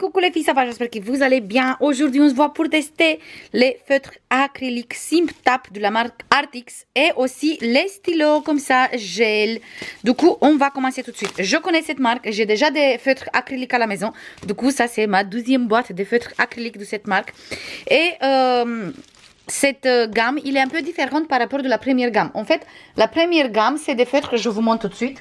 Coucou les filles, ça va, j'espère que vous allez bien. Aujourd'hui, on se voit pour tester les feutres acryliques Simp Tap de la marque Artix et aussi les stylos comme ça, gel. Du coup, on va commencer tout de suite. Je connais cette marque, j'ai déjà des feutres acryliques à la maison. Du coup, ça c'est ma 12e boîte de feutres acryliques de cette marque. Et cette gamme, il est un peu différente par rapport de la première gamme. En fait, la première gamme, c'est des feutres que je vous montre tout de suite.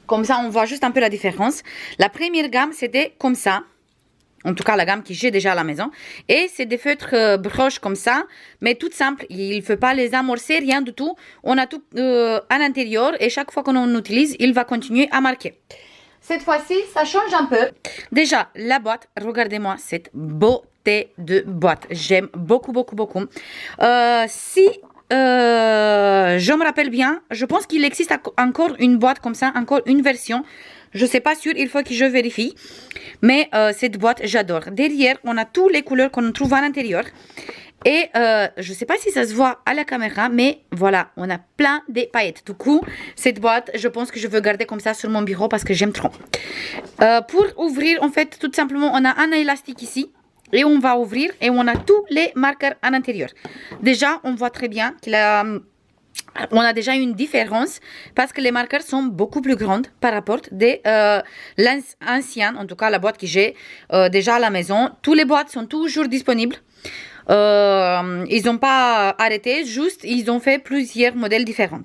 Comme ça, on voit juste un peu la différence. La première gamme, c'était comme ça. En tout cas, la gamme que j'ai déjà à la maison. Et c'est des feutres broches comme ça, mais tout simple. Il ne faut pas les amorcer, rien du tout. On a tout à l'intérieur et chaque fois qu'on utilise, il va continuer à marquer. Cette fois-ci, ça change un peu. Déjà, la boîte, regardez-moi cette beauté de boîte. J'aime beaucoup, beaucoup, beaucoup. Je me rappelle bien, je pense qu'il existe encore une boîte comme ça, encore une version. Je ne sais pas sûr, il faut que je vérifie. Mais cette boîte, j'adore. Derrière, on a toutes les couleurs qu'on trouve à l'intérieur. Et je ne sais pas si ça se voit à la caméra, mais voilà, on a plein de paillettes. Du coup, cette boîte, je pense que je veux garder comme ça sur mon bureau parce que j'aime trop. Pour ouvrir, en fait, tout simplement, on a un élastique ici. Et on va ouvrir et on a tous les marqueurs à l'intérieur. Déjà, on voit très bien on a déjà une différence parce que les marqueurs sont beaucoup plus grands par rapport à l'ancienne, en tout cas la boîte que j'ai déjà à la maison. Toutes les boîtes sont toujours disponibles. Ils n'ont pas arrêté, juste ils ont fait plusieurs modèles différents.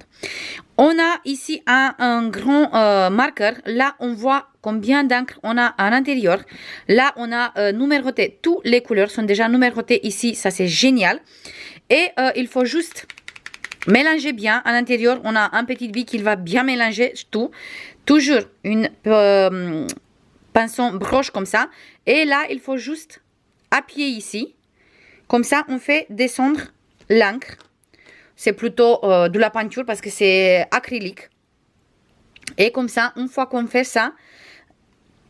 On a ici un grand marqueur. Là, on voit combien d'encre on a à l'intérieur. Là, on a numéroté. Toutes les couleurs sont déjà numérotées ici. Ça, c'est génial. Et il faut juste mélanger bien. À l'intérieur, on a un petit bille qui va bien mélanger tout. Toujours une pinceau broche comme ça. Et là, il faut juste appuyer ici. Comme ça, on fait descendre l'encre. C'est plutôt de la peinture parce que c'est acrylique. Et comme ça, une fois qu'on fait ça,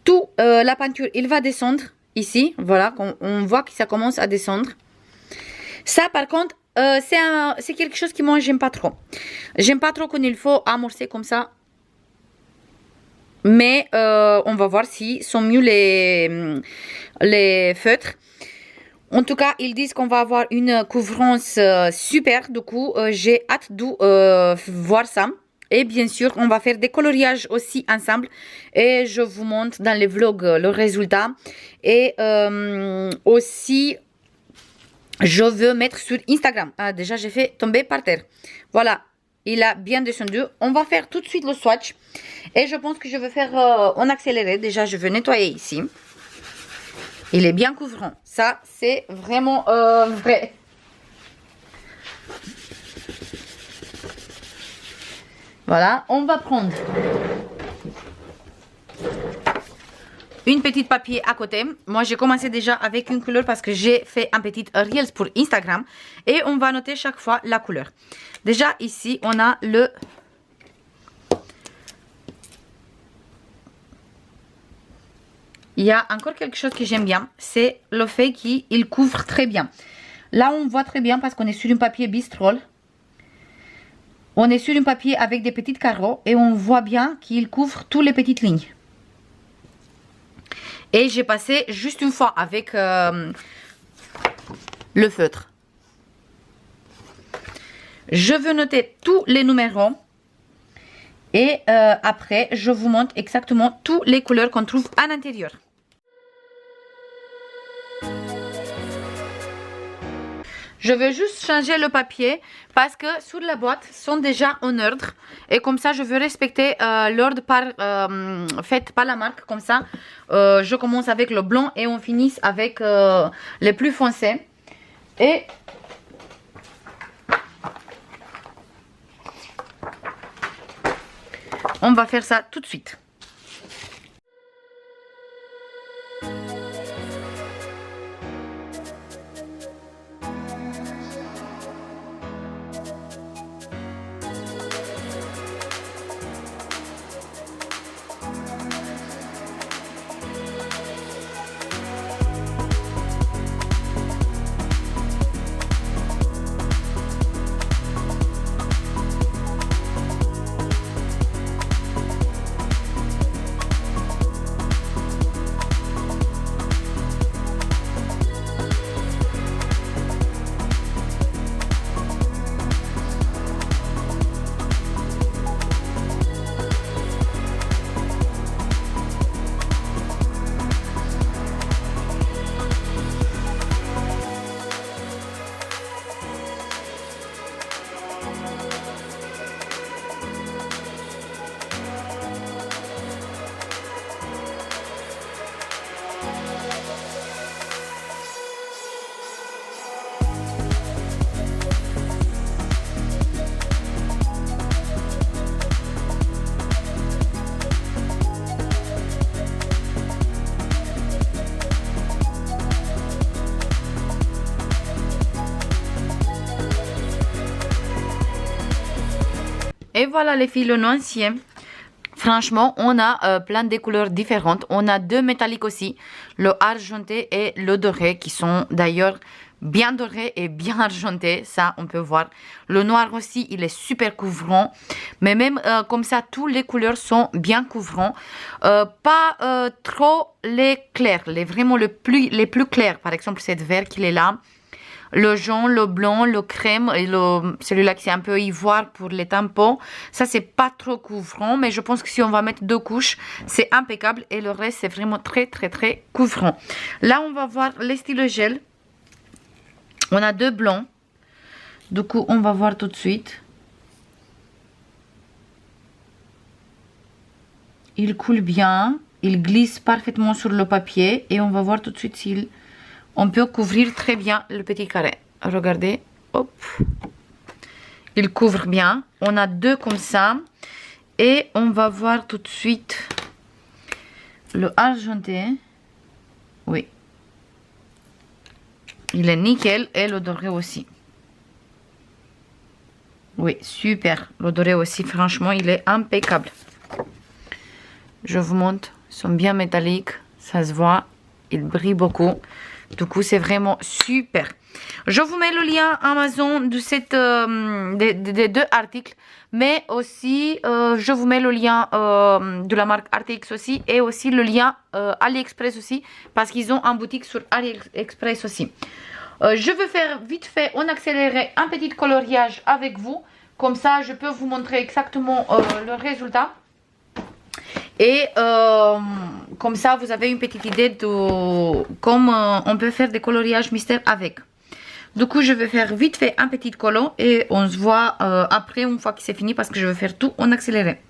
toute la peinture, il va descendre ici. Voilà, on voit que ça commence à descendre. Ça, par contre, c'est quelque chose que moi, j'aime pas trop. J'aime pas trop quand il faut amorcer comme ça. Mais on va voir si sont mieux les feutres. En tout cas, ils disent qu'on va avoir une couvrance super. Du coup, j'ai hâte de voir ça. Et bien sûr, on va faire des coloriages aussi ensemble. Et je vous montre dans les vlogs le résultat. Et aussi, je veux mettre sur Instagram. Ah, déjà, j'ai fait tomber par terre. Voilà, il a bien descendu. On va faire tout de suite le swatch. Et je pense que je vais faire en accéléré. Déjà, je vais nettoyer ici. Il est bien couvrant. Ça, c'est vraiment vrai. Voilà, on va prendre une petite papier à côté. Moi, j'ai commencé déjà avec une couleur parce que j'ai fait un petit Reels pour Instagram. Et on va noter chaque fois la couleur. Déjà, ici, on a le... Il y a encore quelque chose que j'aime bien, c'est le fait qu'il couvre très bien. Là, on voit très bien parce qu'on est sur un papier bistrol. On est sur un papier avec des petits carreaux et on voit bien qu'il couvre toutes les petites lignes. Et j'ai passé juste une fois avec le feutre. Je veux noter tous les numéros. Et après, je vous montre exactement toutes les couleurs qu'on trouve à l'intérieur. Je vais juste changer le papier parce que sur la boîte sont déjà en ordre. Et comme ça, je veux respecter l'ordre fait par la marque. Comme ça, je commence avec le blanc et on finit avec les plus foncés. Et... on va faire ça tout de suite. Et voilà les filles, le noisetier. Franchement, on a plein de couleurs différentes. On a deux métalliques aussi, le argenté et le doré, qui sont d'ailleurs bien dorés et bien argentés. Ça, on peut voir. Le noir aussi, il est super couvrant. Mais même comme ça, toutes les couleurs sont bien couvrants. Pas trop les clairs, vraiment les plus clairs. Par exemple, cette vert qu'il est là. Le jaune, le blanc, le crème et celui-là qui c'est un peu ivoire pour les tampons. Ça, c'est pas trop couvrant, mais je pense que si on va mettre 2 couches, c'est impeccable. Et le reste, c'est vraiment très, très, très couvrant. Là, on va voir les stylos gel. On a 2 blancs. Du coup, on va voir tout de suite. Il coule bien. Il glisse parfaitement sur le papier. Et on va voir tout de suite s'il... On peut couvrir très bien le petit carré. Regardez. Hop. Il couvre bien. On a 2 comme ça. Et on va voir tout de suite le argenté. Oui. Il est nickel. Et le doré aussi. Oui, super. Le doré aussi, franchement, il est impeccable. Je vous montre. Ils sont bien métalliques. Ça se voit. Il brille beaucoup. Du coup, c'est vraiment super. Je vous mets le lien Amazon des 2 articles. Mais aussi, je vous mets le lien de la marque RTX aussi. Et aussi le lien AliExpress aussi. Parce qu'ils ont en boutique sur AliExpress aussi. Je vais faire vite fait en accéléré un petit coloriage avec vous. Comme ça, je peux vous montrer exactement le résultat. Et comme ça, vous avez une petite idée de comment on peut faire des coloriages mystères avec. Du coup, je vais faire vite fait un petit collant et on se voit après, une fois que c'est fini, parce que je vais faire tout en accéléré.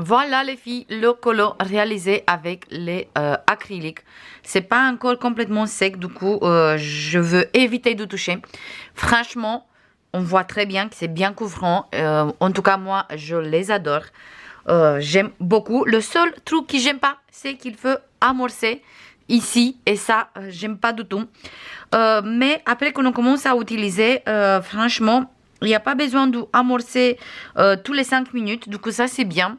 Voilà les filles, le colo réalisé avec les acryliques. C'est pas encore complètement sec, du coup je veux éviter de toucher. Franchement, on voit très bien que c'est bien couvrant. En tout cas moi je les adore. J'aime beaucoup. Le seul truc que j'aime pas, c'est qu'il faut amorcer ici, et ça j'aime pas du tout. Mais après qu'on commence à utiliser, franchement, il n'y a pas besoin d'amorcer tous les 5 minutes. Du coup, ça, c'est bien.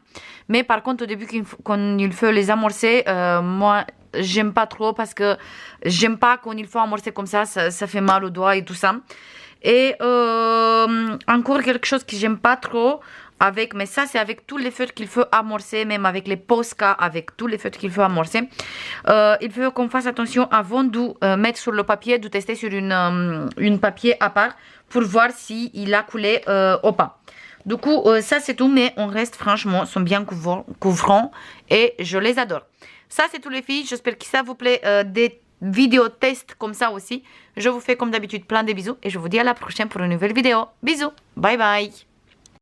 Mais par contre, au début, quand il faut les amorcer, moi, j'aime pas trop parce que j'aime pas quand il faut amorcer comme ça fait mal aux doigts et tout ça. Et encore quelque chose que j'aime pas trop avec, mais ça c'est avec tous les feutres qu'il faut amorcer, même avec les Posca, avec tous les feutres qu'il faut amorcer. Il faut qu'on fasse attention avant de mettre sur le papier, de tester sur une papier à part pour voir si il a coulé ou pas. Du coup, ça c'est tout, mais on reste franchement, sont bien couvrants et je les adore. Ça c'est tout les filles, j'espère que ça vous plaît, des vidéos test comme ça aussi. Je vous fais comme d'habitude plein de bisous et je vous dis à la prochaine pour une nouvelle vidéo. Bisous, bye bye.